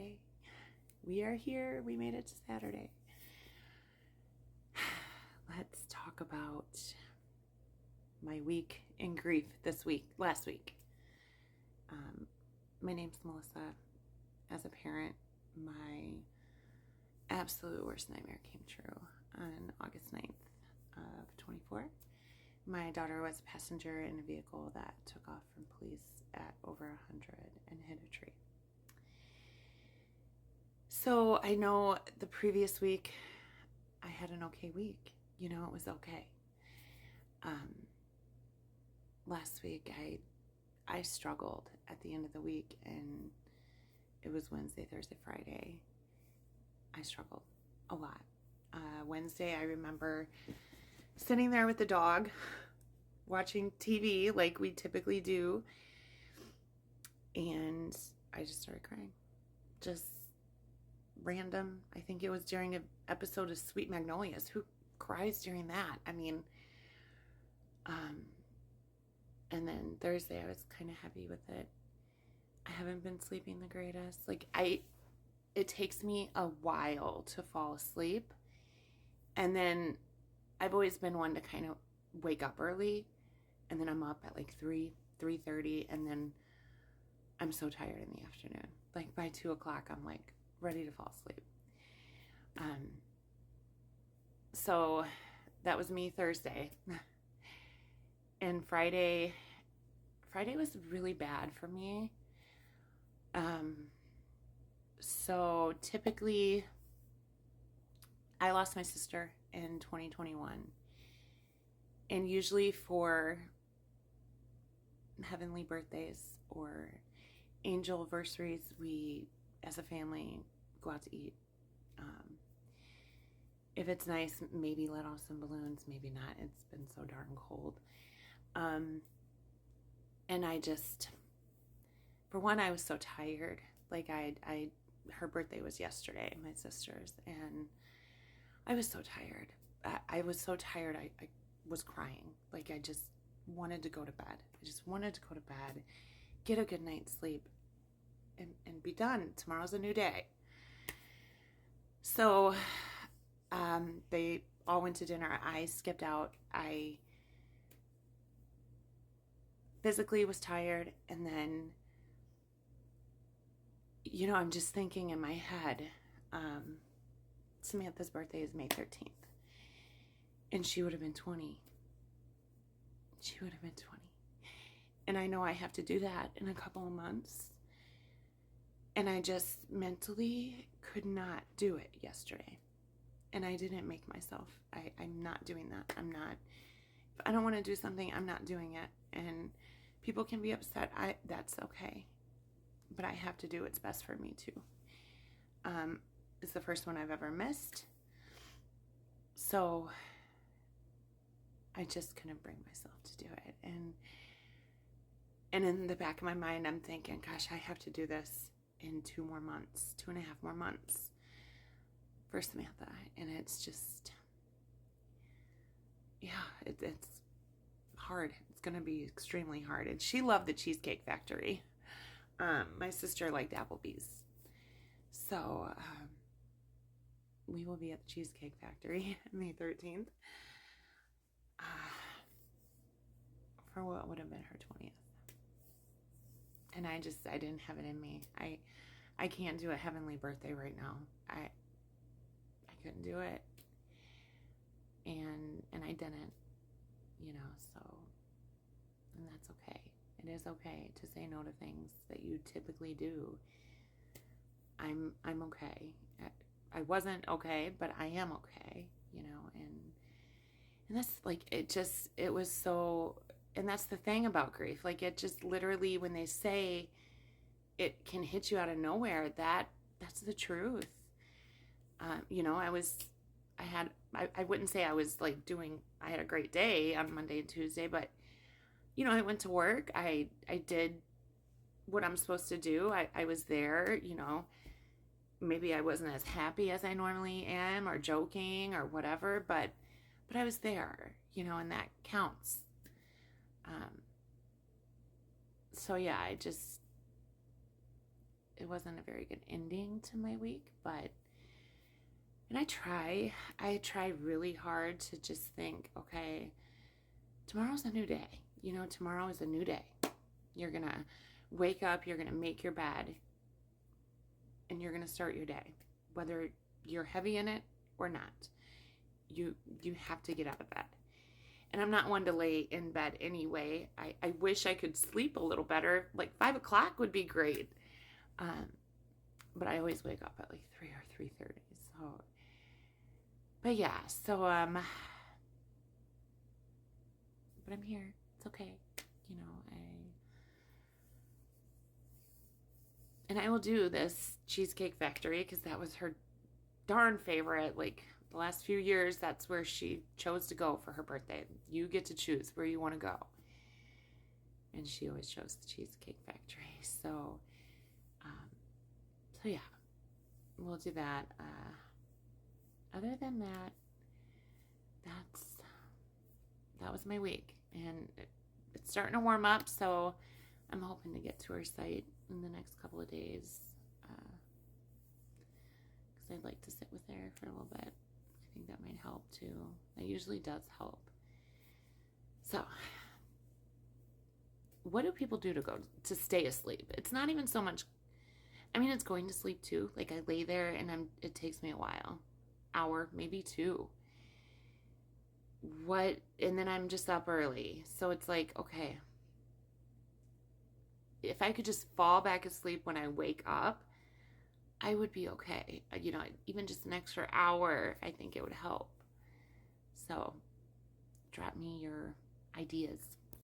Saturday. We are here. We made it to Saturday. Let's talk about my week in grief last week. My name's Melissa. As a parent, my absolute worst nightmare came true on August 9th of 24. My daughter was a passenger in a vehicle that took off from police at over 100 and hit a tree. So I know the previous week I had an okay week. It was okay. Last week I struggled at the end of the week, and it was Wednesday, Thursday, Friday. I struggled a lot. Wednesday, I remember sitting there with the dog, watching TV like we typically do, and I just started crying. Just random. I think it was during an episode of Sweet Magnolias. Who cries during that? And then Thursday, I was kind of heavy with it. I haven't been sleeping the greatest. It takes me a while to fall asleep. And then I've always been one to kind of wake up early, and then I'm up at 3:30, and then I'm so tired in the afternoon. By 2 o'clock, I'm ready to fall asleep. So that was me Thursday. And Friday was really bad for me. So typically, I lost my sister in 2021. And usually for heavenly birthdays or angel anniversaries, we, as a family, go out to eat. If it's nice, maybe let off some balloons, maybe not. It's been so darn cold. And I just, for one, I was so tired. Her birthday was yesterday, my sister's, and I was so tired. I was so tired, I was crying. I just wanted to go to bed. I just wanted to go to bed, get a good night's sleep, and be done. Tomorrow's a new day. So, they all went to dinner. I skipped out. I physically was tired, and then I'm just thinking in my head, Samantha's birthday is May 13th, and she would have been 20. And I know I have to do that in a couple of months, and I just mentally could not do it yesterday. And I didn't make myself. I'm not doing that. If I don't want to do something, I'm not doing it. And people can be upset. That's okay. But I have to do what's best for me too. It's the first one I've ever missed. So I just couldn't bring myself to do it. And in the back of my mind, I'm thinking, gosh, I have to do this in 2.5 more months for Samantha. And it's just, yeah, it's hard. It's going to be extremely hard. And she loved the Cheesecake Factory. My sister liked Applebee's. So we will be at the Cheesecake Factory May 13th for what would have been her 20th. And I didn't have it in me. I can't do a heavenly birthday right now. I couldn't do it. And I didn't, so, and that's okay. It is okay to say no to things that you typically do. I'm okay. I wasn't okay, but I am okay, and that's it was so, and that's the thing about grief. It just literally, when they say it can hit you out of nowhere, that's the truth. I wouldn't say I was I had a great day on Monday and Tuesday, but I went to work. I did what I'm supposed to do. I was there, maybe I wasn't as happy as I normally am, or joking or whatever, but I was there, and that counts. So yeah, it wasn't a very good ending to my week, and I try really hard to just think, okay, tomorrow's a new day. Tomorrow is a new day. You're going to wake up, you're going to make your bed, and you're going to start your day. Whether you're heavy in it or not, you have to get out of bed. And I'm not one to lay in bed anyway. I wish I could sleep a little better. Like 5 o'clock would be great. But I always wake up at like 3 or 3:30. So, but yeah, so, but I'm here. It's okay. And I will do this Cheesecake Factory because that was her darn favorite. Like the last few years, that's where she chose to go for her birthday. You get to choose where you want to go. And she always chose the Cheesecake Factory. So yeah, we'll do that. Other than that, that was my week. And it's starting to warm up, so I'm hoping to get to her site in the next couple of days, because I'd like to sit with her for a little bit. I think that might help too. That usually does help. So, what do people do to stay asleep? It's not even so much, it's going to sleep too. Like I lay there and it takes me a while, hour, maybe 2. And then I'm just up early. So it's like, okay, if I could just fall back asleep when I wake up, I would be okay. Even just an extra hour, I think it would help. So drop me your ideas.